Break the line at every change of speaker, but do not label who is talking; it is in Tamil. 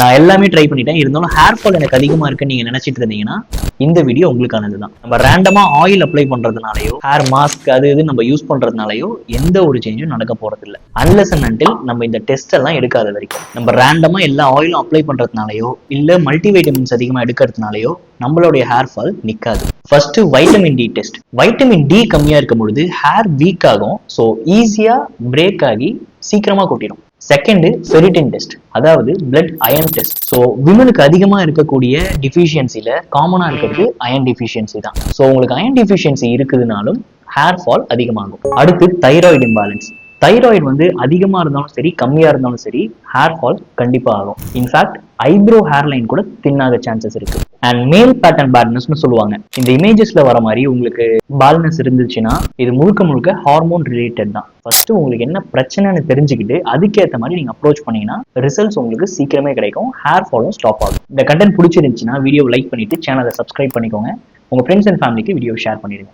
நான் எல்லாமே ட்ரை பண்ணிட்டேன், இருந்தாலும் ஹேர் ஃபால் எனக்கு அதிகமா இருக்குன்னு நீங்க நினைச்சிட்டு இருந்தீங்கன்னா இந்த வீடியோ உங்களுக்கானது தான். நம்ம ரேண்டமா ஆயில் அப்ளை பண்றதுனாலயோ ஹேர் மாஸ்க் அது இது நம்ம யூஸ் பண்றதுனாலயோ எந்த ஒரு சேஞ்சும் நடக்க போறது இல்லை. அன்லெஸ் அண்ட் அன்டில் நம்ம இந்த டெஸ்ட் எல்லாம் எடுக்காத வரைக்கும். நம்ம ரேண்டமா எல்லா ஆயிலும் அப்ளை பண்றதுனாலயோ இல்ல மல்டிவைட்டமின்ஸ் அதிகமா எடுக்கிறதுனாலயோ நம்மளுடைய ஹேர் ஃபால் நிக்காது. First vitamin D test. Vitamin D கம்மியா இருக்கும் பொழுது ஹேர் வீக் ஆகும், ஸோ ஈஸியா பிரேக் ஆகி சீக்கிரமா கொட்டிடும். செகண்ட் ஃபெரிட்டின் டெஸ்ட், அதாவது பிளட் அயன் டெஸ்ட். ஸோ விமனுக்கு அதிகமா இருக்கக்கூடிய டிஃபிஷியன்சில காமனா இருக்கிறது அயன் டிஃபிஷியன்சி தான். ஸோ உங்களுக்கு அயன் டிஃபிஷியன்சி இருக்குதுனாலும் ஹேர் ஃபால் அதிகமாகும். அடுத்து தைராய்டு இம்பேலன்ஸ். தைராய்டு வந்து அதிகமா இருந்தாலும் சரி கம்மியா இருந்தாலும் சரி ஹேர் ஃபால் கண்டிப்பா ஆகும். இன்ஃபேக்ட் ஐப்ரோ ஹேர் லைன் கூட தின்னாக சான்சஸ் இருக்கு. அண்ட் மேல் பேட்டர்ன் பேட்னஸ்னு சொல்லுவாங்க. இந்த இமேஜஸ்ல வர மாதிரி உங்களுக்கு பால்னஸ் இருந்துச்சுன்னா இது முழுக்க முழுக்க ஹார்மோன் ரிலேட்டட் தான். ஃபர்ஸ்ட் உங்களுக்கு என்ன பிரச்சனைன்னு தெரிஞ்சுக்கிட்டு அதுக்கேற்ற மாதிரி நீங்க அப்ரோச் பண்ணீங்கன்னா ரிசல்ட்ஸ் உங்களுக்கு சீக்கிரமே கிடைக்கும், ஹேர் ஃபாலும் ஸ்டாப் ஆகும். இந்த கண்டென்ட் பிடிச்சிருந்துச்சுன்னா வீடியோ லைக் பண்ணிட்டு சேனலை சப்ஸ்கிரைப் பண்ணிக்கோங்க. உங்க ஃப்ரெண்ட்ஸ் அண்ட் ஃபேமிலிக்கு வீடியோ ஷேர் பண்ணிடுங்க.